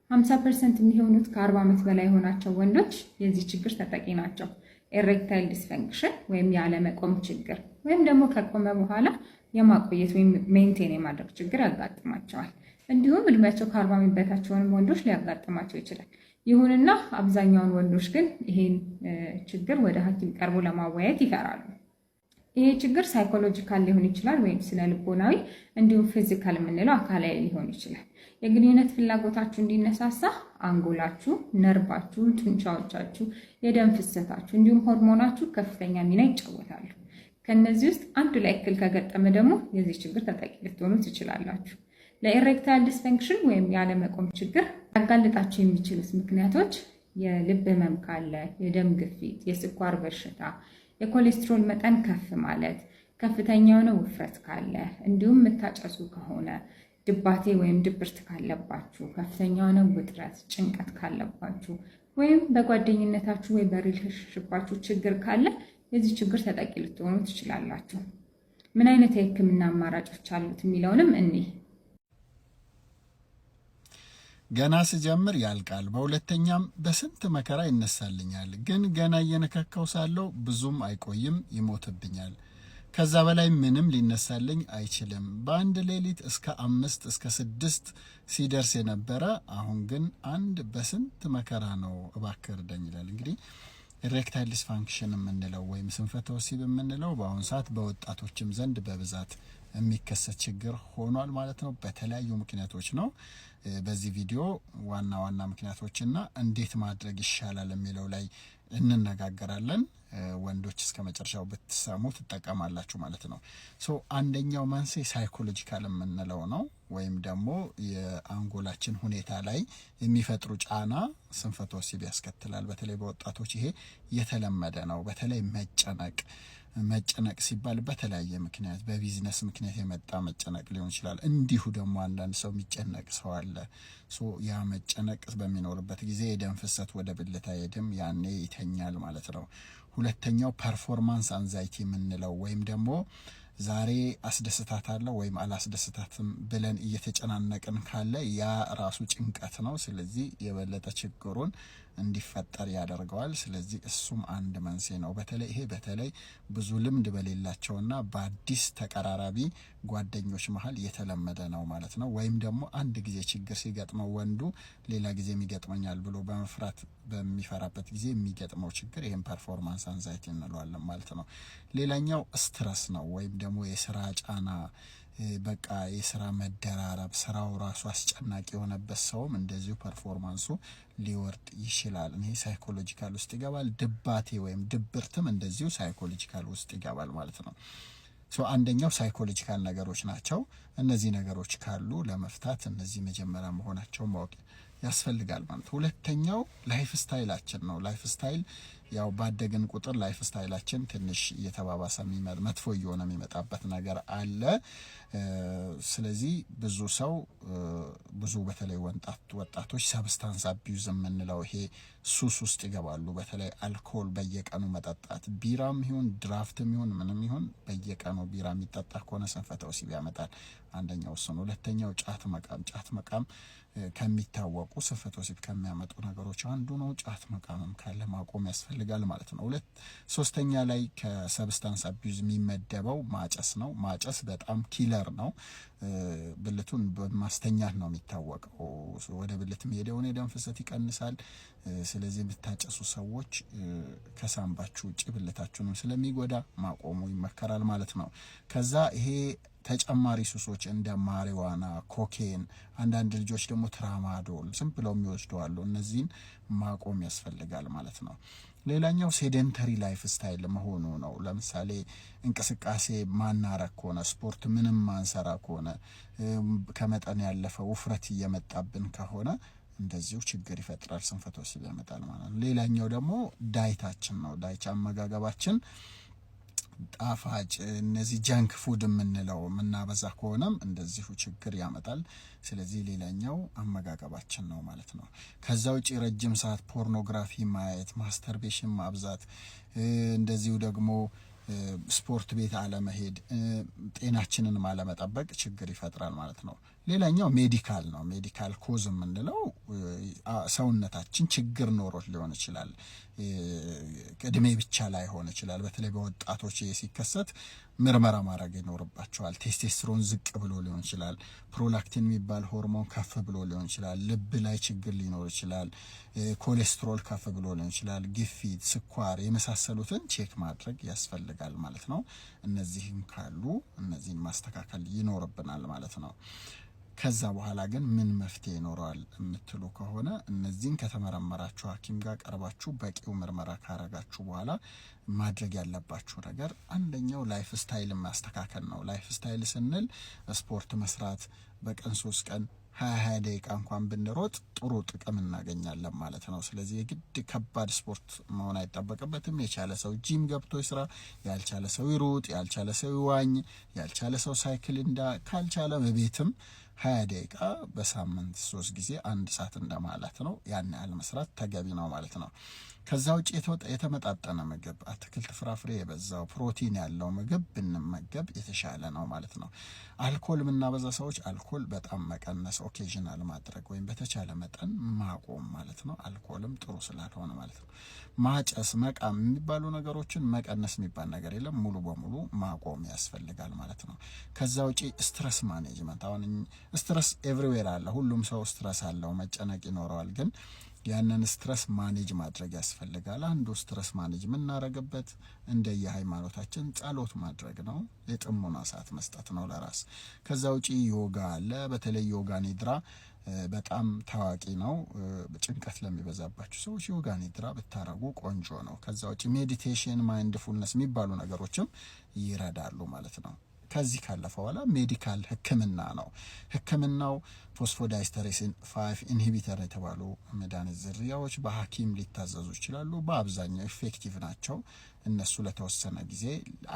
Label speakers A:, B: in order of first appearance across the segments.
A: 50% የሚሆኑት ከ40 ዓመት በላይ የሆናቸው ወንዶች የዚህ ችግር ተጠቂ ናቸው። ኤሬክታይል ዲስፈንክሽን ወይም ያለመቆም ችግር ወይም ደግሞ ከቆመ በኋላ የማቆየት ወይም ሜንቴን የማድረግ ችግር ያጋጥማቸዋል። እንዲሁም እድሜያቸው ከ40 ዓመት በታች የሆኑ ወንዶች ሊያጋጥማቸው ይችላል። ይሁንና አብዛኛውን ወንዶች ግን ይሄን ችግር ወደ ሐኪም ቀርቦ ለማወያየት ይፈራሉ። ይሄ ችግር ሳይኮሎጂካል ሊሆን ይችላል ወይም ስነ ልቦናዊ፣ እንዲሁም ፊዚካል የምንለው አካላዊ ሊሆን ይችላል። የግንኙነት ፍላጎታችሁ እንዲነሳሳ አንጎላችሁ፣ ነርቫችሁ፣ ጡንቻዎቻችሁ፣ የደም ፍሰታችሁ እንዲሁም ሆርሞናችሁ ከፍተኛ ሚና ይጫወታሉ። ከነዚህ ውስጥ አንዱ ላይ እክል ከገጠመ ደግሞ የዚህ ችግር ተጠቂ ልትሆኑ ትችላላችሁ። ለኤሬክታይል ዲስፈንክሽን ወይም ያለመቆም ችግር ያጋልጣችሁ የሚችሉት ምክንያቶች የልብ ህመም ካለ፣ የደም ግፊት፣ የስኳር በሽታ፣ የኮሌስትሮል መጠን ከፍ ማለት፣ ከፍተኛ የሆነ ውፍረት ካለ፣ እንዲሁም የምታጨሱ ከሆነ፣ ድባቴ ወይም ድብርት ካለባችሁ፣ ከፍተኛ የሆነ ውጥረት፣ ጭንቀት ካለባችሁ ወይም በጓደኝነታችሁ ወይ በሪሌሽንሺፓችሁ ችግር ካለ የዚህ ችግር ተጠቂ ልትሆኑ ትችላላችሁ። ምን አይነት የህክምና አማራጮች አሉት የሚለውንም እኒህ
B: ገና ስጀምር ያልቃል፣ በሁለተኛም በስንት መከራ ይነሳልኛል። ግን ገና እየነካካው ሳለው ብዙም አይቆይም ይሞትብኛል። ከዛ በላይ ምንም ሊነሳልኝ አይችልም። በአንድ ሌሊት እስከ 5 እስከ 6 ሲደርስ የነበረ አሁን ግን አንድ በስንት መከራ ነው፣ እባክህ እርዳኝ ይላል። እንግዲህ ኤሬክታይል ዲስፋንክሽን የምንለው ወይም ስንፈተ ወሲብ የምንለው በአሁኑ ሰዓት በወጣቶችም ዘንድ በብዛት የሚከሰት ችግር ሆኗል ማለት ነው። በተለያዩ ምክንያቶች ነው። በዚህ ቪዲዮ ዋና ዋና ምክንያቶችና እንዴት ማድረግ ይሻላል የሚለው ላይ እንነጋገራለን። ወንዶች እስከ መጨረሻው ብትሰሙ ትጠቀማላችሁ ማለት ነው። አንደኛው መንስኤ ሳይኮሎጂካል የምንለው ነው፣ ወይም ደግሞ የአንጎላችን ሁኔታ ላይ የሚፈጥሩ ጫና ስንፈተ ወሲብ ያስከትላል። በተለይ በወጣቶች ይሄ የተለመደ ነው። በተለይ መጨነቅ ሲባል በተለያየ ምክንያት በቢዝነስ ምክንያት የመጣ መጨነቅ ሊሆን ይችላል። እንዲሁ ደግሞ አንዳንድ ሰው የሚጨነቅ ሰው አለ። ያ መጨነቅ በሚኖርበት ጊዜ የደም ፍሰት ወደ ብልት አይሄድም፣ ያኔ ይተኛል ማለት ነው። ሁለተኛው ፐርፎርማንስ አንዛይቲ የምንለው ወይም ደግሞ ዛሬ አስደስታታለሁ ወይም አላስደስታትም ብለን እየተጨናነቅን ካለ ያ ራሱ ጭንቀት ነው። ስለዚህ የበለጠ ችግሩን እንዲፈጠር ያደርገዋል። ስለዚህ እሱም አንድ መንስኤ ነው። በተለይ ብዙ ልምድ በሌላቸውና በአዲስ ተቀራራቢ ጓደኞች መሀል የተለመደ ነው ማለት ነው። ወይም ደግሞ አንድ ጊዜ ችግር ሲገጥመው ወንዱ ሌላ ጊዜ የሚገጥመኛል ብሎ በሚፈራበት ጊዜ የሚገጥመው ችግር ይሄን ፐርፎርማንስ አንዛይቲ እንለዋለን ማለት ነው። ሌላኛው ስትረስ ነው ወይም ደግሞ የስራ ጫና፣ በቃ የስራ መደራረብ፣ ስራው ራሱ አስጨናቂ የሆነበት ሰውም እንደዚሁ ፐርፎርማንሱ ሊወርድ ይችላል። ይሄ ሳይኮሎጂካል ውስጥ ይገባል። ድባቴ ወይም ድብርትም እንደዚሁ ሳይኮሎጂካል ውስጥ ይገባል ማለት ነው። አንደኛው ሳይኮሎጂካል ነገሮች ናቸው። እነዚህ ነገሮች ካሉ ለመፍታት እነዚህ መጀመሪያ መሆናቸው ማወቅ ያስፈልጋል ማለት። ሁለተኛው ላይፍ ስታይላችን ነው። ላይፍ ስታይል ያው ባደግን ቁጥር ላይፍ ስታይላችን ትንሽ እየተባባሰ መጥፎ እየሆነ የሚመጣበት ነገር አለ። ስለዚህ ብዙ በተለይ ወጣቶች ሰብስታንስ አቢዩዝ የምንለው ይሄ ሱስ ውስጥ ይገባሉ። በተለይ አልኮል በየቀኑ መጠጣት፣ ቢራም ይሁን ድራፍትም ይሁን ምንም ይሁን በየቀኑ ቢራ የሚጠጣ ከሆነ ስንፈተ ወሲብ ያመጣል። አንደኛው እሱ ነው። ሁለተኛው ጫት መቃም ከሚታወቁ ስንፈተ ወሲብ ከሚያመጡ ነገሮች አንዱ ነው። ጫት መቃምም ካለ ማቆም ያስፈልጋል ማለት ነው። ሶስተኛ ላይ ከሰብስታንስ አቢዩዝ የሚመደበው ማጨስ ነው። ማጨስ በጣም ኪለር ነው። ብልቱን በማስተኛት ነው የሚታወቀው። ወደ ብልት የሚሄደውን የደም ፍሰት ይቀንሳል። ስለዚህ የምታጨሱ ሰዎች ከሳምባችሁ ውጭ ብልታችሁንም ስለሚጎዳ ማቆሙ ይመከራል ማለት ነው። ከዛ ይሄ ተጨማሪ ሱሶች እንደ ማሪዋና፣ ኮኬን፣ አንዳንድ ልጆች ደግሞ ትራማዶል ዝም ብለው የሚወስዱ አሉ። እነዚህን ማቆም ያስፈልጋል ማለት ነው። ሌላኛው ሴደንተሪ ላይፍ ስታይል መሆኑ ነው። ለምሳሌ እንቅስቃሴ ማናረግ ከሆነ፣ ስፖርት ምንም ማንሰራ ከሆነ፣ ከመጠን ያለፈ ውፍረት እየመጣብን ከሆነ እንደዚሁ ችግር ይፈጥራል፣ ስንፈተ ወሲብ ያመጣል ማለት ነው። ሌላኛው ደግሞ ዳይታችን ነው። አመጋገባችን ጣፋጭ እነዚህ ጃንክ ፉድ የምንለው የምናበዛ ከሆነም እንደዚሁ ችግር ያመጣል። ስለዚህ ሌላኛው አመጋገባችን ነው ማለት ነው። ከዛ ውጪ ረጅም ሰዓት ፖርኖግራፊ ማየት፣ ማስተርቤሽን ማብዛት፣ እንደዚሁ ደግሞ ስፖርት ቤት አለመሄድ፣ ጤናችንን አለመጠበቅ ችግር ይፈጥራል ማለት ነው። ሌላኛው ሜዲካል ነው። ሜዲካል ኮዝ የምንለው ሰውነታችን ችግር ኖሮት ሊሆን ይችላል። እድሜ ብቻ ላይ ሆነ ይችላል። በተለይ በወጣቶች ሲከሰት ምርመራ ማድረግ ይኖርባቸዋል። ቴስቴስትሮን ዝቅ ብሎ ሊሆን ይችላል። ፕሮላክቲን የሚባል ሆርሞን ከፍ ብሎ ሊሆን ይችላል። ልብ ላይ ችግር ሊኖር ይችላል። ኮሌስትሮል ከፍ ብሎ ሊሆን ይችላል። ግፊት፣ ስኳር የመሳሰሉትን ቼክ ማድረግ ያስፈልጋል ማለት ነው። እነዚህም ካሉ እነዚህን ማስተካከል ይኖርብናል ማለት ነው። ከዛ በኋላ ግን ምን መፍትሄ ይኖረዋል የምትሉ ከሆነ እነዚህን ከተመረመራችሁ ሐኪም ጋር ቀርባችሁ በቂው ምርመራ ካረጋችሁ በኋላ ማድረግ ያለባችሁ ነገር አንደኛው ላይፍ ስታይል ማስተካከል ነው። ላይፍ ስታይል ስንል ስፖርት መስራት፣ በቀን 3 ቀን 20 ደቂቃ እንኳን ብንሮጥ ጥሩ ጥቅም እናገኛለን ማለት ነው። ስለዚህ የግድ ከባድ ስፖርት መሆን አይጠበቅበትም። የቻለ ሰው ጂም ገብቶ ይስራ፣ ያልቻለ ሰው ይሩጥ፣ ያልቻለ ሰው ይዋኝ፣ ያልቻለ ሰው ሳይክል ካልቻለ በቤትም 20 ደቂቃ በሳምንት 3 ጊዜ 1 ሰዓት እንደማለት ነው። ያን ያህል መስራት ተገቢ ነው ማለት ነው። ከዛ ውጭ የተመጣጠነ ምግብ፣ አትክልት፣ ፍራፍሬ የበዛው ፕሮቲን ያለው ምግብ ብንመገብ የተሻለ ነው ማለት ነው። አልኮል የምናበዛ ሰዎች አልኮል በጣም መቀነስ፣ ኦኬዥናል ማድረግ ወይም በተቻለ መጠን ማቆም ማለት ነው። አልኮልም ጥሩ ስላልሆነ ማለት ነው። ማጨስ፣ መቃም የሚባሉ ነገሮችን መቀነስ የሚባል ነገር የለም፣ ሙሉ በሙሉ ማቆም ያስፈልጋል ማለት ነው። ከዛ ውጪ ስትረስ ማኔጅመንት፣ አሁን ስትረስ ኤቭሪዌር አለ፣ ሁሉም ሰው ስትረስ አለው፣ መጨነቅ ይኖረዋል። ግን ያንን ስትረስ ማኔጅ ማድረግ ያስፈልጋል። አንዱ ስትረስ ማኔጅ የምናደርግበት እንደየሃይማኖታችን ጸሎት ማድረግ ነው፣ የጥሞና ሰዓት መስጠት ነው ለራስ። ከዛ ውጪ ዮጋ አለ። በተለይ ዮጋ ኒድራ በጣም ታዋቂ ነው። ጭንቀት ለሚበዛባችሁ ሰዎች ዮጋ ኒድራ ብታረጉ ቆንጆ ነው። ከዛ ውጪ ሜዲቴሽን፣ ማይንድፉልነስ የሚባሉ ነገሮችም ይረዳሉ ማለት ነው። ከዚህ ካለፈ በኋላ ሜዲካል ህክምና ነው። ህክምናው ፎስፎዳይስተሬሲን 5 ኢንሂቢተር የተባሉ መድኃኒት ዝርያዎች በሐኪም ሊታዘዙ ይችላሉ። በአብዛኛው ኢፌክቲቭ ናቸው። እነሱ ለተወሰነ ጊዜ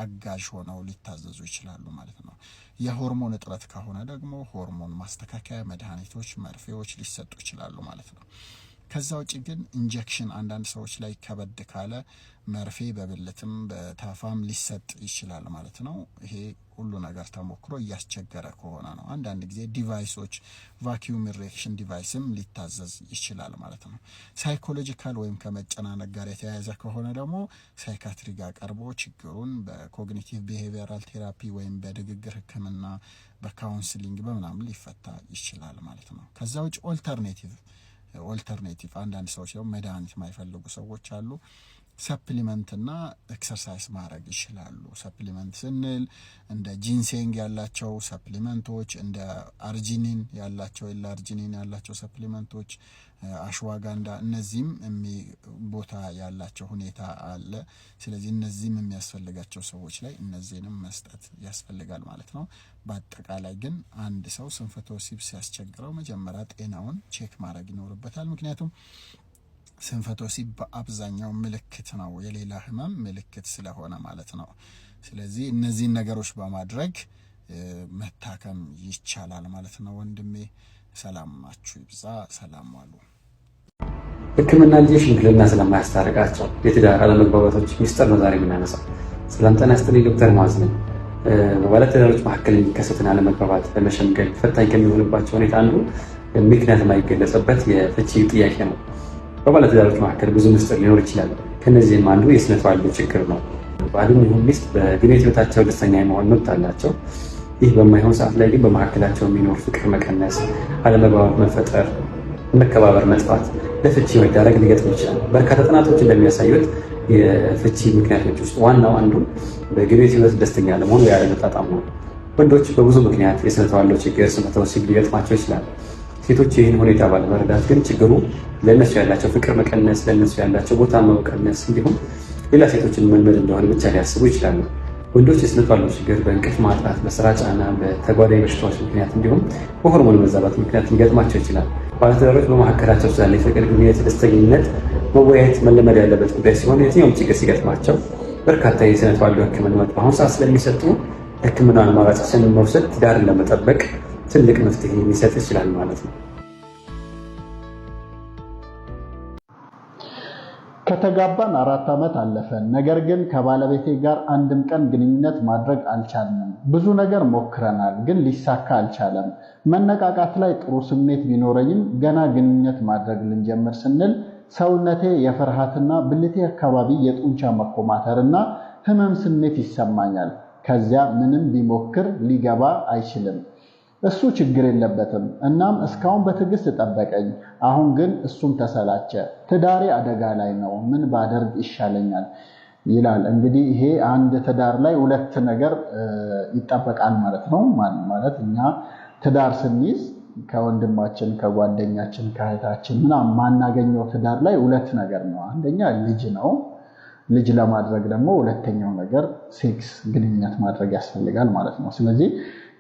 B: አጋዥ ሆነው ሊታዘዙ ይችላሉ ማለት ነው። የሆርሞን እጥረት ከሆነ ደግሞ ሆርሞን ማስተካከያ መድኃኒቶች፣ መርፌዎች ሊሰጡ ይችላሉ ማለት ነው። ከዛ ውጭ ግን ኢንጀክሽን አንዳንድ ሰዎች ላይ ከበድ ካለ መርፌ በብልትም በታፋም ሊሰጥ ይችላል ማለት ነው። ይሄ ሁሉ ነገር ተሞክሮ እያስቸገረ ከሆነ ነው። አንዳንድ ጊዜ ዲቫይሶች ቫኪዩም ኢሬክሽን ዲቫይስም ሊታዘዝ ይችላል ማለት ነው። ሳይኮሎጂካል ወይም ከመጨናነቅ ጋር የተያያዘ ከሆነ ደግሞ ሳይካትሪ ጋር ቀርቦ ችግሩን በኮግኒቲቭ ቢሄቪየራል ቴራፒ ወይም በንግግር ህክምና፣ በካውንስሊንግ በምናምን ሊፈታ ይችላል ማለት ነው። ከዛ ውጭ ኦልተርኔቲቭ አንዳንድ ሰዎች ደግሞ መድኃኒት የማይፈልጉ ሰዎች አሉ። ሰፕሊመንትና ኤክሰርሳይዝ ማድረግ ይችላሉ። ሰፕሊመንት ስንል እንደ ጂንሴንግ ያላቸው ሰፕሊመንቶች፣ እንደ አርጂኒን ያላቸው አርጂኒን ያላቸው ሰፕሊመንቶች፣ አሽዋጋንዳ፣ እነዚህም ቦታ ያላቸው ሁኔታ አለ። ስለዚህ እነዚህም የሚያስፈልጋቸው ሰዎች ላይ እነዚህንም መስጠት ያስፈልጋል ማለት ነው። በአጠቃላይ ግን አንድ ሰው ስንፈተ ወሲብ ሲያስቸግረው መጀመሪያ ጤናውን ቼክ ማድረግ ይኖርበታል። ምክንያቱም ስንፈተ ወሲብ በአብዛኛው ምልክት ነው፣ የሌላ ህመም ምልክት ስለሆነ ማለት ነው። ስለዚህ እነዚህን ነገሮች በማድረግ መታከም ይቻላል ማለት ነው። ወንድሜ ሰላማችሁ ይብዛ፣ ሰላም ዋሉ።
C: ህክምና እንጂ ሽምግልና ስለማያስታርቃቸው የትዳር አለመግባባቶች ሚስጥር ነው ዛሬ የምናነሳው። ሰላም ጤና ይስጥልኝ። ዶክተር ሙአዝ ነኝ። በባለትዳሮች መካከል የሚከሰትን አለመግባባት ለመሸምገል ፈታኝ ከሚሆንባቸው ሁኔታ አንዱ ምክንያት የማይገለጽበት የፍቺ ጥያቄ ነው። በባለትዳሮች መካከል ብዙ ምስጢር ሊኖር ይችላል። ከነዚህም አንዱ የስነ ተዋልዶ ችግር ነው። ባልም ይሁን ሚስት በግንኙነት ህይወታቸው ደስተኛ የመሆን መብት አላቸው። ይህ በማይሆን ሰዓት ላይ ግን በመካከላቸው የሚኖር ፍቅር መቀነስ፣ አለመግባባት መፈጠር፣ መከባበር መጥፋት፣ ለፍቺ መዳረግ ሊገጥም ይችላል። በርካታ ጥናቶች እንደሚያሳዩት የፍቺ ምክንያቶች ውስጥ ዋናው አንዱ በግንኙነት ህይወት ደስተኛ ለመሆን ያለመጣጣም ነው። ወንዶች በብዙ ምክንያት የስነ ተዋልዶ ችግር፣ ስንፈተ ወሲብ ሊገጥማቸው ይችላል። ሴቶች ይህን ሁኔታ ባለመረዳት ግን ችግሩ ለእነሱ ያላቸው ፍቅር መቀነስ፣ ለእነሱ ያላቸው ቦታ መቀነስ እንዲሁም ሌላ ሴቶችን መልመድ እንደሆነ ብቻ ሊያስቡ ይችላሉ። ወንዶች የስነ ተዋልዶ ችግር በእንቅልፍ ማጣት፣ በስራ ጫና፣ በተጓዳኝ በሽታዎች ምክንያት እንዲሁም በሆርሞን መዛባት ምክንያት ሊገጥማቸው ይችላል። ባለትዳሮች በመካከላቸው ስላለ የፍቅር ግንኙነት ደስተኝነት መወያየት መለመድ ያለበት ጉዳይ ሲሆን የትኛውም ችግር ሲገጥማቸው በርካታ የስነ ተዋልዶ ሕክምናዎች በአሁኑ ሰዓት ስለሚሰጡ ሕክምና አማራጮችን መውሰድ ትዳርን ለመጠበቅ ትልቅ መፍትሄ ሊሰጥ ይችላል ማለት ነው።
B: ከተጋባን 4 ዓመት አለፈን። ነገር ግን ከባለቤቴ ጋር አንድም ቀን ግንኙነት ማድረግ አልቻልንም። ብዙ ነገር ሞክረናል፣ ግን ሊሳካ አልቻለም። መነቃቃት ላይ ጥሩ ስሜት ቢኖረኝም ገና ግንኙነት ማድረግ ልንጀምር ስንል ሰውነቴ የፍርሃትና ብልቴ አካባቢ የጡንቻ መኮማተርና ህመም ስሜት ይሰማኛል። ከዚያ ምንም ቢሞክር ሊገባ አይችልም። እሱ ችግር የለበትም። እናም እስካሁን በትዕግስት ጠበቀኝ። አሁን ግን እሱም ተሰላቸ። ትዳሬ አደጋ ላይ ነው። ምን ባደርግ ይሻለኛል ይላል። እንግዲህ ይሄ አንድ ትዳር ላይ ሁለት ነገር ይጠበቃል ማለት ነው። ማለት እኛ ትዳር ስንይዝ ከወንድማችን፣ ከጓደኛችን፣ ከእህታችን ምናምን ማናገኘው ትዳር ላይ ሁለት ነገር ነው። አንደኛ ልጅ ነው። ልጅ ለማድረግ ደግሞ ሁለተኛው ነገር ሴክስ ግንኙነት ማድረግ ያስፈልጋል ማለት ነው። ስለዚህ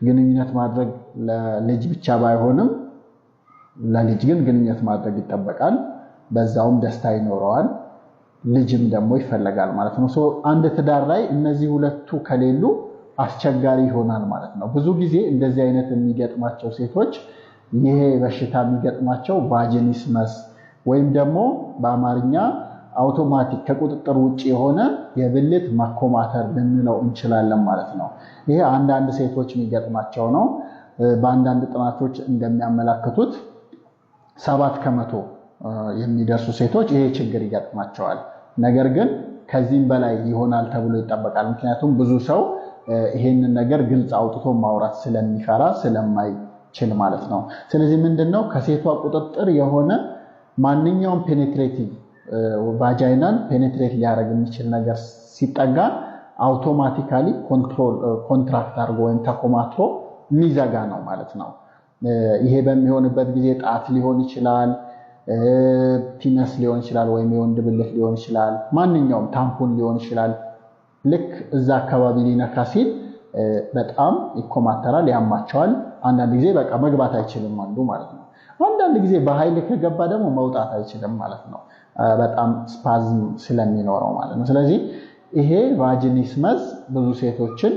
B: ግንኙነት ማድረግ ለልጅ ብቻ ባይሆንም ለልጅ ግን ግንኙነት ማድረግ ይጠበቃል። በዛውም ደስታ ይኖረዋል። ልጅም ደግሞ ይፈለጋል ማለት ነው። አንድ ትዳር ላይ እነዚህ ሁለቱ ከሌሉ አስቸጋሪ ይሆናል ማለት ነው። ብዙ ጊዜ እንደዚህ አይነት የሚገጥማቸው ሴቶች ይሄ በሽታ የሚገጥማቸው ቫጂኒስመስ ወይም ደግሞ በአማርኛ አውቶማቲክ ከቁጥጥር ውጭ የሆነ የብልት መኮማተር ልንለው እንችላለን ማለት ነው። ይሄ አንዳንድ ሴቶች የሚገጥማቸው ነው። በአንዳንድ ጥናቶች እንደሚያመላክቱት 7% የሚደርሱ ሴቶች ይሄ ችግር ይገጥማቸዋል። ነገር ግን ከዚህም በላይ ይሆናል ተብሎ ይጠበቃል። ምክንያቱም ብዙ ሰው ይሄንን ነገር ግልጽ አውጥቶ ማውራት ስለሚፈራ ስለማይችል ማለት ነው። ስለዚህ ምንድነው ከሴቷ ቁጥጥር የሆነ ማንኛውም ፔኔትሬቲቭ ቫጃይናን ፔኔትሬት ሊያደርግ የሚችል ነገር ሲጠጋ አውቶማቲካሊ ኮንትራክት አድርጎ ወይም ተኮማትሮ የሚዘጋ ነው ማለት ነው። ይሄ በሚሆንበት ጊዜ ጣት ሊሆን ይችላል፣ ፒነስ ሊሆን ይችላል፣ ወይም የወንድ ብልት ሊሆን ይችላል፣ ማንኛውም ታምፑን ሊሆን ይችላል። ልክ እዛ አካባቢ ሊነካ ሲል በጣም ይኮማተራል፣ ያማቸዋል። አንዳንድ ጊዜ በቃ መግባት አይችልም አንዱ ማለት ነው። አንዳንድ ጊዜ በኃይል ከገባ ደግሞ መውጣት አይችልም ማለት ነው። በጣም ስፓዝም ስለሚኖረው ማለት ነው። ስለዚህ ይሄ ቫጂኒስመስ ብዙ ሴቶችን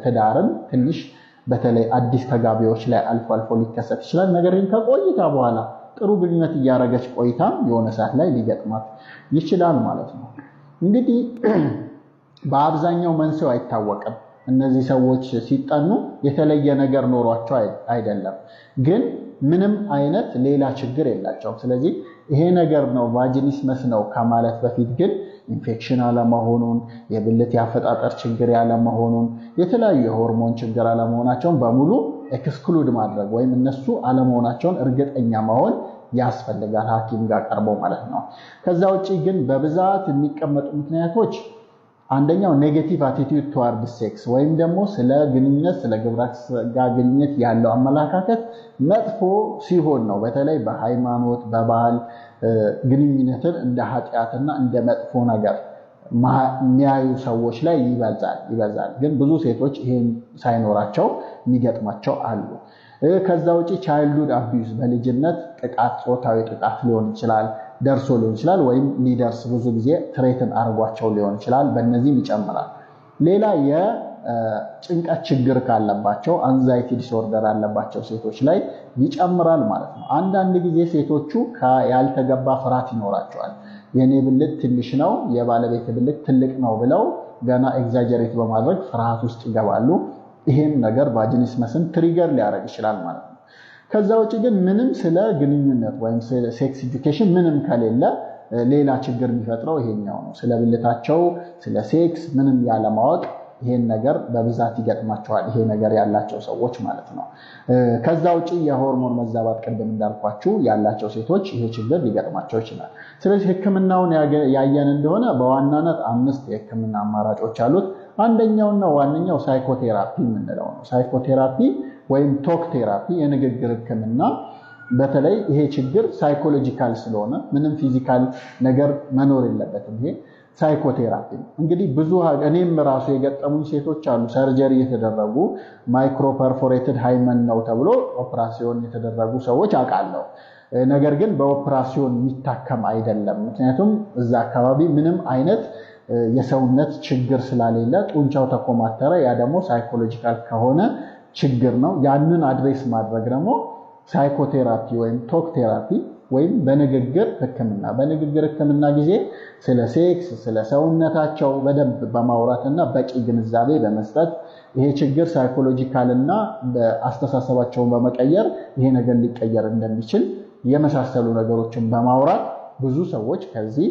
B: ትዳርን ትንሽ በተለይ አዲስ ተጋቢዎች ላይ አልፎ አልፎ ሊከሰት ይችላል። ነገር ግን ከቆይታ በኋላ ጥሩ ግንኙነት እያደረገች ቆይታ የሆነ ሰዓት ላይ ሊገጥማት ይችላል ማለት ነው። እንግዲህ በአብዛኛው መንስኤው አይታወቅም። እነዚህ ሰዎች ሲጠኑ የተለየ ነገር ኖሯቸው አይደለም፣ ግን ምንም አይነት ሌላ ችግር የላቸውም። ስለዚህ ይሄ ነገር ነው ቫጂኒስመስ ነው ከማለት በፊት ግን ኢንፌክሽን አለመሆኑን፣ የብልት ያፈጣጠር ችግር ያለመሆኑን፣ የተለያዩ የሆርሞን ችግር አለመሆናቸውን በሙሉ ኤክስክሉድ ማድረግ ወይም እነሱ አለመሆናቸውን እርግጠኛ መሆን ያስፈልጋል ሐኪም ጋር ቀርቦ ማለት ነው። ከዛ ውጪ ግን በብዛት የሚቀመጡ ምክንያቶች አንደኛው ኔጌቲቭ አቲቲዩድ ቱዋርድ ሴክስ ወይም ደግሞ ስለ ግንኙነት ስለ ግብረ ሥጋ ግንኙነት ያለው አመለካከት መጥፎ ሲሆን ነው። በተለይ በሃይማኖት በባህል ግንኙነትን እንደ ኃጢአትና እንደ መጥፎ ነገር የሚያዩ ሰዎች ላይ ይበዛል። ግን ብዙ ሴቶች ይሄን ሳይኖራቸው የሚገጥማቸው አሉ። ከዛ ውጪ ቻይልድሁድ አቢዩዝ በልጅነት ጥቃት፣ ጾታዊ ጥቃት ሊሆን ይችላል፣ ደርሶ ሊሆን ይችላል፣ ወይም ሊደርስ ብዙ ጊዜ ትሬትን አድርጓቸው ሊሆን ይችላል። በእነዚህም ይጨምራል። ሌላ የጭንቀት ችግር ካለባቸው አንዛይቲ ዲስኦርደር ያለባቸው ሴቶች ላይ ይጨምራል ማለት ነው። አንዳንድ ጊዜ ሴቶቹ ያልተገባ ፍርሃት ይኖራቸዋል። የኔ ብልት ትንሽ ነው፣ የባለቤት ብልት ትልቅ ነው ብለው ገና ኤግዛጀሬት በማድረግ ፍርሃት ውስጥ ይገባሉ። ይሄም ነገር ቫጂኒስመስን ትሪገር ሊያደርግ ይችላል ማለት ነው። ከዛ ውጭ ግን ምንም ስለ ግንኙነት ወይም ሴክስ ኤጁኬሽን ምንም ከሌለ ሌላ ችግር የሚፈጥረው ይሄኛው ነው። ስለ ብልታቸው ስለ ሴክስ ምንም ያለማወቅ ይሄን ነገር በብዛት ይገጥማቸዋል፣ ይሄ ነገር ያላቸው ሰዎች ማለት ነው። ከዛ ውጭ የሆርሞን መዛባት ቅድም እንዳልኳችሁ ያላቸው ሴቶች ይሄ ችግር ሊገጥማቸው ይችላል። ስለዚህ ሕክምናውን ያየን እንደሆነ በዋናነት 5 የሕክምና አማራጮች አሉት። አንደኛውና ዋነኛው ሳይኮቴራፒ የምንለው ነው። ሳይኮቴራፒ ወይም ቶክ ቴራፒ የንግግር ሕክምና። በተለይ ይሄ ችግር ሳይኮሎጂካል ስለሆነ ምንም ፊዚካል ነገር መኖር የለበትም። ይሄ ሳይኮቴራፒ ነው። እንግዲህ ብዙ እኔም ራሱ የገጠሙኝ ሴቶች አሉ። ሰርጀሪ የተደረጉ ማይክሮ ፐርፎሬትድ ሃይመን ነው ተብሎ ኦፕራሲዮን የተደረጉ ሰዎች አውቃለሁ። ነገር ግን በኦፕራሲዮን የሚታከም አይደለም። ምክንያቱም እዛ አካባቢ ምንም አይነት የሰውነት ችግር ስላሌለ ጡንቻው ተኮማተረ። ያ ደግሞ ሳይኮሎጂካል ከሆነ ችግር ነው። ያንን አድሬስ ማድረግ ደግሞ ሳይኮቴራፒ ወይም ቶክ ቴራፒ
D: ወይም በንግግር ህክምና ጊዜ ስለ ሴክስ ስለ ሰውነታቸው በደንብ በማውራትና በቂ ግንዛቤ በመስጠት ይሄ ችግር ሳይኮሎጂካልና በአስተሳሰባቸውን በመቀየር ይሄ ነገር ሊቀየር እንደሚችል የመሳሰሉ ነገሮችን በማውራት ብዙ ሰዎች ከዚህ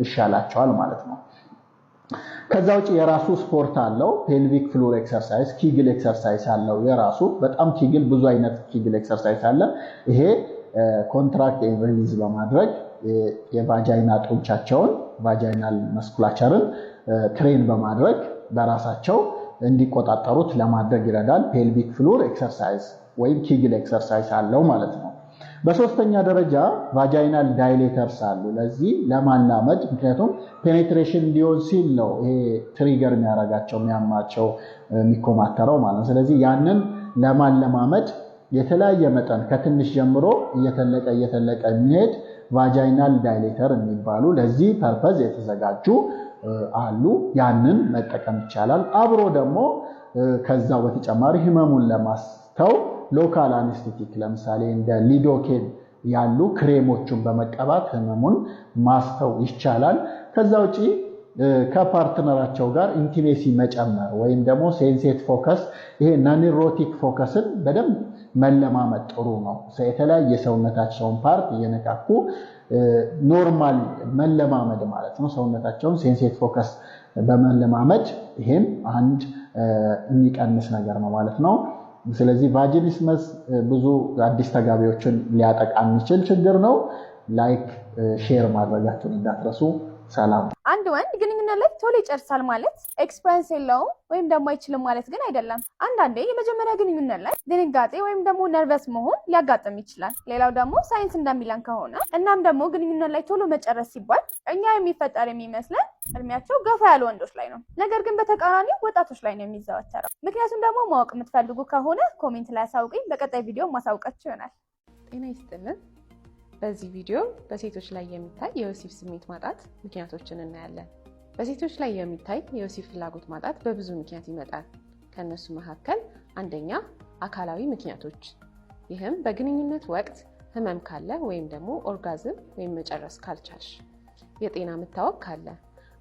D: ይሻላቸዋል ማለት ነው። ከዛ ውጪ የራሱ ስፖርት አለው። ፔልቪክ ፍሎር ኤክሰርሳይዝ ኪግል ኤክሰርሳይዝ አለው የራሱ። በጣም ኪግል ብዙ አይነት ኪግል ኤክሰርሳይዝ አለ። ይሄ ኮንትራክት ኤንድ ሪሊዝ በማድረግ የቫጃይና ጡንቻቸውን ቫጃይናል መስኩላቸርን ትሬን በማድረግ በራሳቸው እንዲቆጣጠሩት ለማድረግ ይረዳል። ፔልቪክ ፍሎር ኤክሰርሳይዝ ወይም ኪግል ኤክሰርሳይዝ አለው ማለት ነው። በሶስተኛ ደረጃ ቫጃይናል ዳይሌተርስ አሉ። ለዚህ ለማላመድ ምክንያቱም ፔኔትሬሽን እንዲሆን ሲል ነው ይሄ ትሪገር የሚያረጋቸው የሚያማቸው የሚኮማተረው ማለት ነው። ስለዚህ ያንን ለማለማመድ የተለያየ መጠን ከትንሽ ጀምሮ እየተለቀ የሚሄድ ቫጃይናል ዳይሌተር የሚባሉ ለዚህ ፐርፐዝ የተዘጋጁ አሉ። ያንን መጠቀም ይቻላል። አብሮ ደግሞ ከዛው በተጨማሪ ህመሙን ለማስተው ሎካል አኔስቴቲክ ለምሳሌ እንደ ሊዶኬን ያሉ ክሬሞችን በመቀባት ህመሙን ማስተው ይቻላል። ከዛ ውጪ ከፓርትነራቸው ጋር ኢንቲሜሲ መጨመር ወይም ደግሞ ሴንሴት ፎከስ ይሄ ናን ኢሮቲክ ፎከስን በደንብ መለማመድ ጥሩ ነው። የተለያየ ሰውነታቸውን ፓርት እየነካኩ ኖርማል መለማመድ ማለት ነው። ሰውነታቸውን ሴንሴት ፎከስ በመለማመድ ይሄም አንድ የሚቀንስ ነገር ነው ማለት ነው። ስለዚህ ቫጂኒስመስ ብዙ አዲስ ተጋቢዎችን ሊያጠቃ የሚችል ችግር ነው። ላይክ ሼር ማድረጋችሁን እንዳትረሱ። ሰላም።
E: አንድ ወንድ ግንኙነት ላይ ቶሎ ይጨርሳል ማለት ኤክስፐሪንስ የለውም ወይም ደግሞ አይችልም ማለት ግን አይደለም። አንዳንዴ የመጀመሪያ ግንኙነት ላይ ድንጋጤ ወይም ደግሞ ነርቨስ መሆን ሊያጋጥም ይችላል። ሌላው ደግሞ ሳይንስ እንደሚለን ከሆነ እናም ደግሞ ግንኙነት ላይ ቶሎ መጨረስ ሲባል እኛ የሚፈጠር የሚመስለን እድሜያቸው ገፋ ያሉ ወንዶች ላይ ነው። ነገር ግን በተቃራኒው ወጣቶች ላይ ነው የሚዘወተረው። ምክንያቱም ደግሞ ማወቅ የምትፈልጉ ከሆነ ኮሜንት ላይ አሳውቁኝ። በቀጣይ ቪዲዮ ማሳውቃችሁ ይሆናል።
F: ጤና ይስጥልን። በዚህ ቪዲዮ በሴቶች ላይ የሚታይ የወሲብ ስሜት ማጣት ምክንያቶችን እናያለን። በሴቶች ላይ የሚታይ የወሲብ ፍላጎት ማጣት በብዙ ምክንያት ይመጣል። ከነሱ መካከል አንደኛ አካላዊ ምክንያቶች፣ ይህም በግንኙነት ወቅት ህመም ካለ ወይም ደግሞ ኦርጋዝም ወይም መጨረስ ካልቻልሽ፣ የጤና መታወክ ካለ፣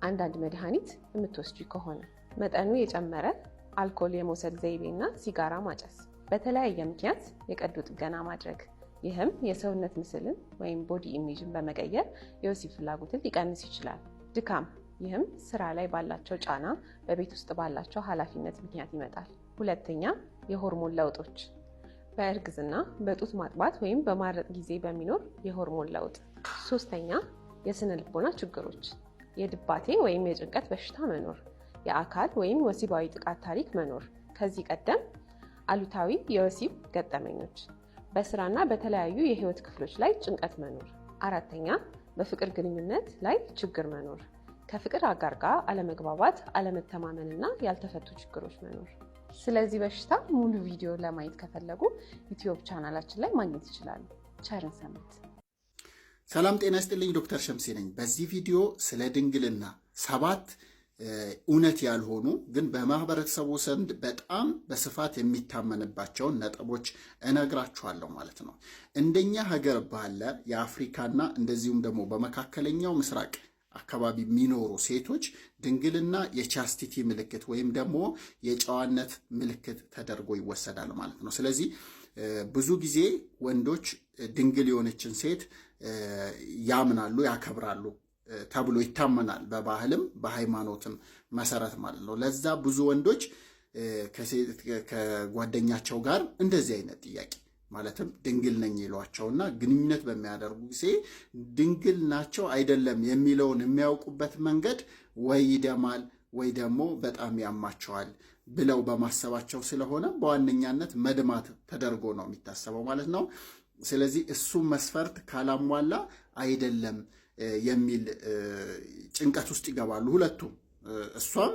F: አንዳንድ መድኃኒት የምትወስጂ ከሆነ፣ መጠኑ የጨመረ አልኮል የመውሰድ ዘይቤና ሲጋራ ማጨስ፣ በተለያየ ምክንያት የቀዶ ጥገና ማድረግ፣ ይህም የሰውነት ምስልን ወይም ቦዲ ኢሜጅን በመቀየር የወሲብ ፍላጎትን ሊቀንስ ይችላል። ድካም፣ ይህም ስራ ላይ ባላቸው ጫና፣ በቤት ውስጥ ባላቸው ኃላፊነት ምክንያት ይመጣል። ሁለተኛ የሆርሞን ለውጦች፣ በእርግዝና በጡት ማጥባት ወይም በማረጥ ጊዜ በሚኖር የሆርሞን ለውጥ። ሶስተኛ የስነ ልቦና ችግሮች፣ የድባቴ ወይም የጭንቀት በሽታ መኖር፣ የአካል ወይም ወሲባዊ ጥቃት ታሪክ መኖር፣ ከዚህ ቀደም አሉታዊ የወሲብ ገጠመኞች፣ በስራና በተለያዩ የህይወት ክፍሎች ላይ ጭንቀት መኖር። አራተኛ በፍቅር ግንኙነት ላይ ችግር መኖር፣ ከፍቅር አጋር ጋር አለመግባባት፣ አለመተማመንና ያልተፈቱ ችግሮች መኖር። ስለዚህ በሽታ ሙሉ ቪዲዮ ለማየት ከፈለጉ ዩቲዩብ ቻናላችን ላይ ማግኘት ይችላሉ። ቸርን ሰንብት።
B: ሰላም ጤና ይስጥልኝ። ዶክተር ሸምሴ ነኝ። በዚህ ቪዲዮ ስለ ድንግልና 7 እውነት ያልሆኑ ግን በማህበረሰቡ ዘንድ በጣም በስፋት የሚታመንባቸውን ነጥቦች እነግራችኋለሁ ማለት ነው። እንደኛ ሀገር ባለ የአፍሪካና እንደዚሁም ደግሞ በመካከለኛው ምስራቅ አካባቢ የሚኖሩ ሴቶች ድንግልና የቻስቲቲ ምልክት ወይም ደግሞ የጨዋነት ምልክት ተደርጎ ይወሰዳል ማለት ነው። ስለዚህ ብዙ ጊዜ ወንዶች ድንግል የሆነችን ሴት ያምናሉ፣ ያከብራሉ ተብሎ ይታመናል። በባህልም በሃይማኖትም መሰረት ማለት ነው። ለዛ ብዙ ወንዶች ከጓደኛቸው ጋር እንደዚህ አይነት ጥያቄ ማለትም ድንግል ነኝ ይሏቸውና ግንኙነት በሚያደርጉ ጊዜ ድንግል ናቸው አይደለም የሚለውን የሚያውቁበት መንገድ ወይ ይደማል ወይ ደግሞ በጣም ያማቸዋል ብለው በማሰባቸው ስለሆነ በዋነኛነት መድማት ተደርጎ ነው የሚታሰበው ማለት ነው። ስለዚህ እሱ መስፈርት ካላሟላ አይደለም የሚል ጭንቀት ውስጥ ይገባሉ ሁለቱም። እሷም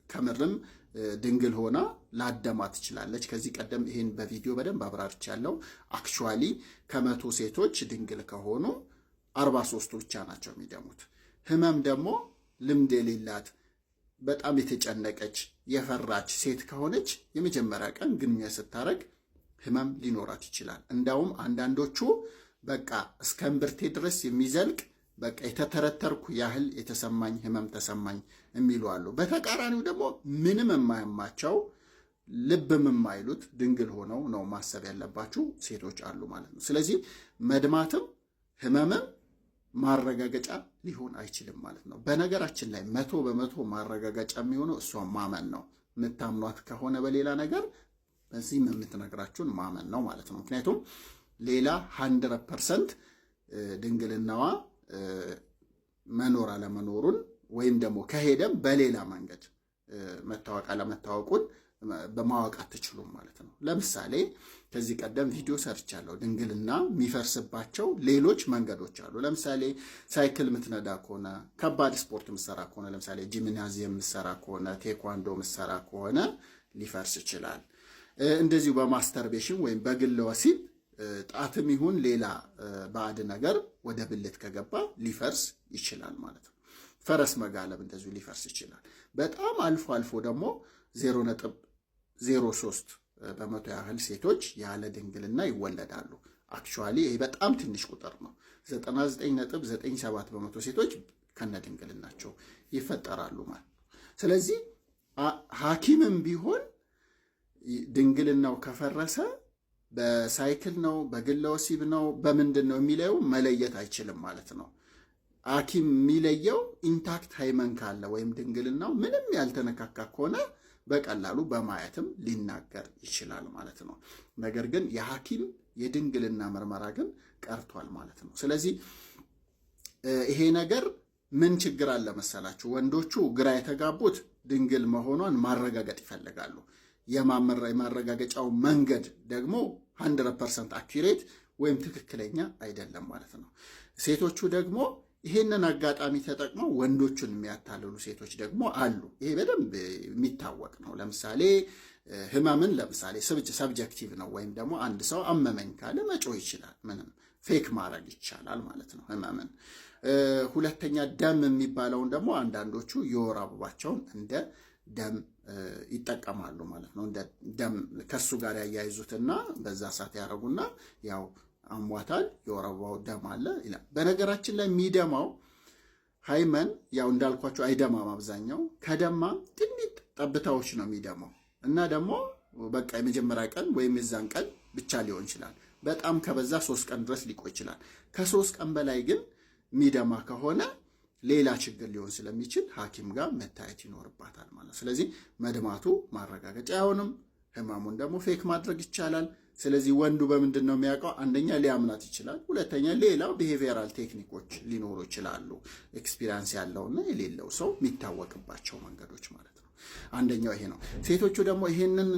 B: ከምርም ድንግል ሆና ላደማ ትችላለች። ከዚህ ቀደም ይሄን በቪዲዮ በደንብ አብራርቻለሁ። አክቹዋሊ ከመቶ ሴቶች ድንግል ከሆኑ 43ቱ ብቻ ናቸው የሚደሙት። ህመም ደግሞ ልምድ የሌላት በጣም የተጨነቀች የፈራች ሴት ከሆነች የመጀመሪያ ቀን ግንኙነት ስታረግ ህመም ሊኖራት ይችላል። እንዳውም አንዳንዶቹ በቃ እስከ እምብርቴ ድረስ የሚዘልቅ በቃ የተተረተርኩ ያህል የተሰማኝ ህመም ተሰማኝ የሚሉ አሉ። በተቃራኒው ደግሞ ምንም የማያማቸው ልብም የማይሉት ድንግል ሆነው ነው ማሰብ ያለባችሁ ሴቶች አሉ ማለት ነው። ስለዚህ መድማትም ህመምም ማረጋገጫ ሊሆን አይችልም ማለት ነው። በነገራችን ላይ 100% ማረጋገጫ የሚሆነው እሷን ማመን ነው። የምታምኗት ከሆነ በሌላ ነገር በዚህም የምትነግራችሁን ማመን ነው ማለት ነው። ምክንያቱም ሌላ 100% ድንግልናዋ መኖር አለመኖሩን ወይም ደግሞ ከሄደም በሌላ መንገድ መታወቅ አለመታወቁን በማወቅ አትችሉም ማለት ነው። ለምሳሌ ከዚህ ቀደም ቪዲዮ ሰርቻለሁ። ድንግልና የሚፈርስባቸው ሌሎች መንገዶች አሉ። ለምሳሌ ሳይክል ምትነዳ ከሆነ፣ ከባድ ስፖርት ምሰራ ከሆነ፣ ለምሳሌ ጂምናዚየም ምሰራ ከሆነ፣ ቴኳንዶ ምሰራ ከሆነ ሊፈርስ ይችላል። እንደዚሁ በማስተርቤሽን ወይም በግል ወሲብ ጣትም ይሁን ሌላ ባዕድ ነገር ወደ ብልት ከገባ ሊፈርስ ይችላል ማለት ነው። ፈረስ መጋለብ እንደዚሁ ሊፈርስ ይችላል። በጣም አልፎ አልፎ ደግሞ 0.03% ያህል ሴቶች ያለ ድንግልና ይወለዳሉ። አክቹዋሊ ይሄ በጣም ትንሽ ቁጥር ነው። 99.97% ሴቶች ከነ ድንግልናቸው ይፈጠራሉ ማለት ነው። ስለዚህ ሐኪምም ቢሆን ድንግልናው ከፈረሰ በሳይክል ነው፣ በግለ ወሲብ ነው፣ በምንድን ነው የሚለየው መለየት አይችልም ማለት ነው። ሐኪም የሚለየው ኢንታክት ሃይመን ካለ ወይም ድንግልናው ምንም ያልተነካካ ከሆነ በቀላሉ በማየትም ሊናገር ይችላል ማለት ነው። ነገር ግን የሐኪም የድንግልና ምርመራ ግን ቀርቷል ማለት ነው። ስለዚህ ይሄ ነገር ምን ችግር አለ መሰላችሁ? ወንዶቹ ግራ የተጋቡት ድንግል መሆኗን ማረጋገጥ ይፈልጋሉ። የማረጋገጫው መንገድ ደግሞ 100% አኩሬት ወይም ትክክለኛ አይደለም ማለት ነው። ሴቶቹ ደግሞ ይሄንን አጋጣሚ ተጠቅመው ወንዶቹን የሚያታልሉ ሴቶች ደግሞ አሉ። ይሄ በደንብ የሚታወቅ ነው። ለምሳሌ ህመምን ለምሳሌ ሰብጀክቲቭ ነው፣ ወይም ደግሞ አንድ ሰው አመመኝ ካለ መጮህ ይችላል። ምንም ፌክ ማድረግ ይቻላል ማለት ነው ህመምን። ሁለተኛ ደም የሚባለውን ደግሞ አንዳንዶቹ የወር አበባቸውን እንደ ደም ይጠቀማሉ ማለት ነው። እንደ ደም ከሱ ጋር ያያይዙትና በዛ ሰዓት ያደረጉና ያው አሟታል የወር አበባው ደም አለ ይላል። በነገራችን ላይ የሚደማው ሃይመን ያው እንዳልኳቸው አይደማም። አብዛኛው ከደማ ጥቂት ጠብታዎች ነው የሚደማው እና ደግሞ በቃ የመጀመሪያ ቀን ወይም የዛን ቀን ብቻ ሊሆን ይችላል። በጣም ከበዛ 3 ቀን ድረስ ሊቆይ ይችላል። ከ3 ቀን በላይ ግን የሚደማ ከሆነ ሌላ ችግር ሊሆን ስለሚችል ሐኪም ጋር መታየት ይኖርባታል ማለት። ስለዚህ መድማቱ ማረጋገጫ አይሆንም። ህመሙን ደግሞ ፌክ ማድረግ ይቻላል። ስለዚህ ወንዱ በምንድን ነው የሚያውቀው? አንደኛ ሊያምናት ይችላል። ሁለተኛ ሌላው ቢሄቪየራል ቴክኒኮች ሊኖሩ ይችላሉ። ኤክስፒሪያንስ ያለውና የሌለው ሰው የሚታወቅባቸው መንገዶች ማለት ነው። አንደኛው ይሄ ነው። ሴቶቹ ደግሞ ይሄንን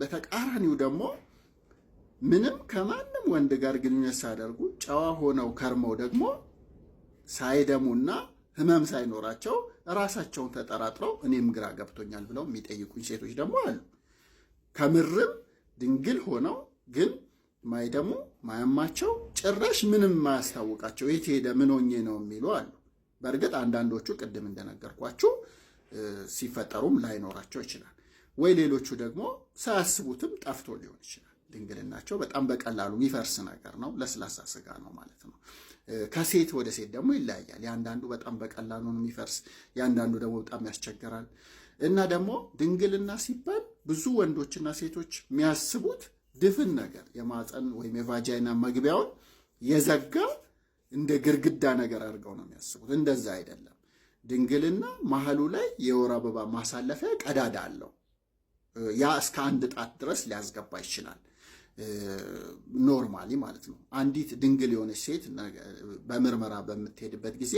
B: በተቃራኒው ደግሞ ምንም ከማንም ወንድ ጋር ግንኙነት ሳያደርጉ ጨዋ ሆነው ከርመው ደግሞ ሳይደሙና ህመም ሳይኖራቸው ራሳቸውን ተጠራጥረው እኔም ግራ ገብቶኛል ብለው የሚጠይቁኝ ሴቶች ደግሞ አሉ። ከምርም ድንግል ሆነው ግን ማይደሙ ማያማቸው ጭራሽ ምንም ማያስታውቃቸው የት ሄደ ምን ሆኜ ነው የሚሉ አሉ። በእርግጥ አንዳንዶቹ ቅድም እንደነገርኳችሁ ሲፈጠሩም ላይኖራቸው ይችላል። ወይ ሌሎቹ ደግሞ ሳያስቡትም ጠፍቶ ሊሆን ይችላል። ድንግልናቸው በጣም በቀላሉ የሚፈርስ ነገር ነው። ለስላሳ ስጋ ነው ማለት ነው። ከሴት ወደ ሴት ደግሞ ይለያያል። የአንዳንዱ በጣም በቀላሉ ነው የሚፈርስ፣ የአንዳንዱ ደግሞ በጣም ያስቸግራል። እና ደግሞ ድንግልና ሲባል ብዙ ወንዶችና ሴቶች የሚያስቡት ድፍን ነገር የማፀን ወይም የቫጃይና መግቢያውን የዘጋ እንደ ግርግዳ ነገር አድርገው ነው የሚያስቡት። እንደዛ አይደለም። ድንግልና መሀሉ ላይ የወር አበባ ማሳለፊያ ቀዳዳ አለው። ያ እስከ 1 ጣት ድረስ ሊያስገባ ይችላል። ኖርማሊ ማለት ነው። አንዲት ድንግል የሆነች ሴት በምርመራ በምትሄድበት ጊዜ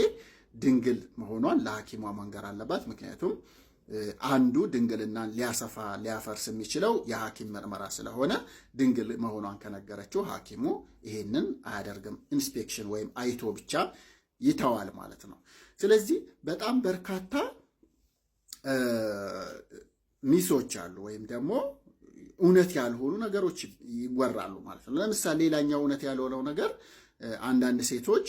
B: ድንግል መሆኗን ለሐኪሟ መንገር አለባት። ምክንያቱም አንዱ ድንግልናን ሊያሰፋ ሊያፈርስ የሚችለው የሐኪም ምርመራ ስለሆነ ድንግል መሆኗን ከነገረችው ሐኪሙ ይሄንን አያደርግም። ኢንስፔክሽን ወይም አይቶ ብቻ ይተዋል ማለት ነው። ስለዚህ በጣም በርካታ ሚሶች አሉ ወይም ደግሞ እውነት ያልሆኑ ነገሮች ይወራሉ ማለት ነው። ለምሳሌ ሌላኛው እውነት ያልሆነው ነገር አንዳንድ ሴቶች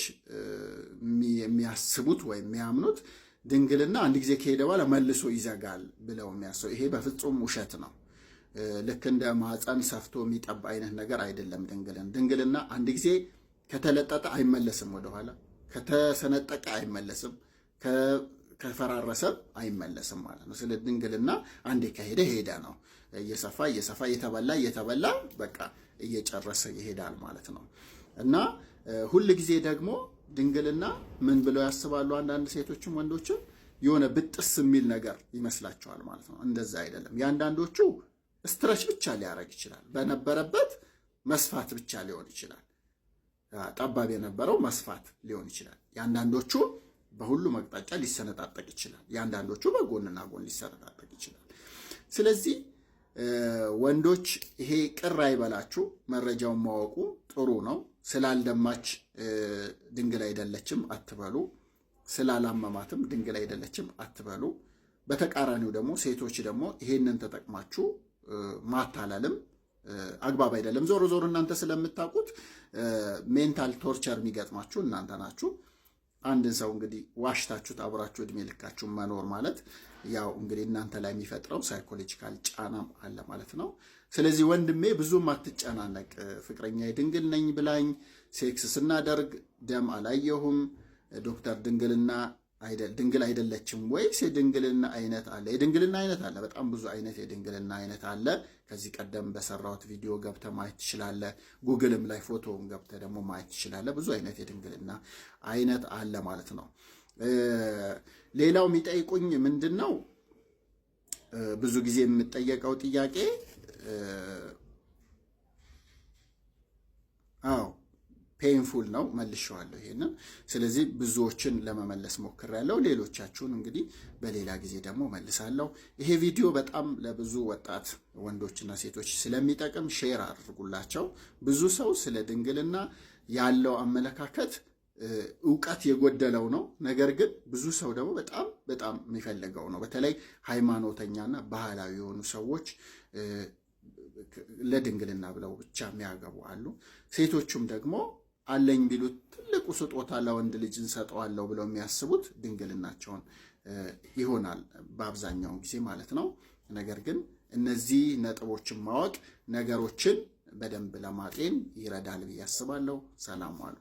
B: የሚያስቡት ወይም የሚያምኑት ድንግልና አንድ ጊዜ ከሄደ በኋላ መልሶ ይዘጋል ብለው የሚያስቡ፣ ይሄ በፍጹም ውሸት ነው። ልክ እንደ ማፀን ሰፍቶ የሚጠባ አይነት ነገር አይደለም። ድንግልና አንድ ጊዜ ከተለጠጠ አይመለስም፣ ወደኋላ ከተሰነጠቀ አይመለስም፣ ከፈራረሰ አይመለስም ማለት ነው። ስለ ድንግልና አንዴ ከሄደ ሄደ ነው። እየሰፋ እየተበላ በቃ እየጨረሰ ይሄዳል ማለት ነው። እና ሁል ጊዜ ደግሞ ድንግልና ምን ብለው ያስባሉ አንዳንድ ሴቶችም ወንዶችም የሆነ ብጥስ የሚል ነገር ይመስላቸዋል ማለት ነው። እንደዛ አይደለም። የአንዳንዶቹ ስትረች ብቻ ሊያደርግ ይችላል፣ በነበረበት መስፋት ብቻ ሊሆን ይችላል። ጠባብ የነበረው መስፋት ሊሆን ይችላል። የአንዳንዶቹ በሁሉም አቅጣጫ ሊሰነጣጠቅ ይችላል። የአንዳንዶቹ በጎንና ጎን ሊሰነጣጠቅ ይችላል። ስለዚህ ወንዶች ይሄ ቅር አይበላችሁ፣ መረጃውን ማወቁ ጥሩ ነው። ስላልደማች ድንግል አይደለችም አትበሉ፣ ስላላመማትም ድንግል አይደለችም አትበሉ። በተቃራኒው ደግሞ ሴቶች ደግሞ ይሄንን ተጠቅማችሁ ማታለልም አግባብ አይደለም። ዞሮ ዞሮ እናንተ ስለምታውቁት ሜንታል ቶርቸር የሚገጥማችሁ እናንተ ናችሁ። አንድን ሰው እንግዲህ ዋሽታችሁት አብራችሁ እድሜ ልካችሁ መኖር ማለት ያው እንግዲህ እናንተ ላይ የሚፈጥረው ሳይኮሎጂካል ጫናም አለ ማለት ነው። ስለዚህ ወንድሜ ብዙም አትጨናነቅ። ፍቅረኛ ድንግል ነኝ ብላኝ ሴክስ ስናደርግ ደም አላየሁም፣ ዶክተር ድንግል አይደለችም ወይስ የድንግልና አይነት አለ? የድንግልና አይነት አለ፣ በጣም ብዙ አይነት የድንግልና አይነት አለ። ከዚህ ቀደም በሰራሁት ቪዲዮ ገብተህ ማየት ትችላለህ። ጉግልም ላይ ፎቶውን ገብተህ ደግሞ ማየት ትችላለህ። ብዙ አይነት የድንግልና አይነት አለ ማለት ነው። ሌላው የሚጠይቁኝ ምንድን ነው፣ ብዙ ጊዜ የምጠየቀው ጥያቄ ፔንፉል ነው፣ መልሼዋለሁ ይሄንን። ስለዚህ ብዙዎችን ለመመለስ ሞክሬያለሁ። ሌሎቻችሁን እንግዲህ በሌላ ጊዜ ደግሞ መልሳለሁ። ይሄ ቪዲዮ በጣም ለብዙ ወጣት ወንዶችና ሴቶች ስለሚጠቅም ሼር አድርጉላቸው። ብዙ ሰው ስለ ድንግልና ያለው አመለካከት እውቀት የጎደለው ነው። ነገር ግን ብዙ ሰው ደግሞ በጣም የሚፈልገው ነው። በተለይ ሃይማኖተኛና ባህላዊ የሆኑ ሰዎች ለድንግልና ብለው ብቻ የሚያገቡ አሉ። ሴቶቹም ደግሞ አለኝ ቢሉት ትልቁ ስጦታ ለወንድ ልጅ እንሰጠዋለሁ ብለው የሚያስቡት ድንግልናቸውን ይሆናል በአብዛኛውን ጊዜ ማለት ነው። ነገር ግን እነዚህ ነጥቦችን ማወቅ ነገሮችን በደንብ ለማጤን ይረዳል ብዬ አስባለሁ። ሰላም ዋሉ።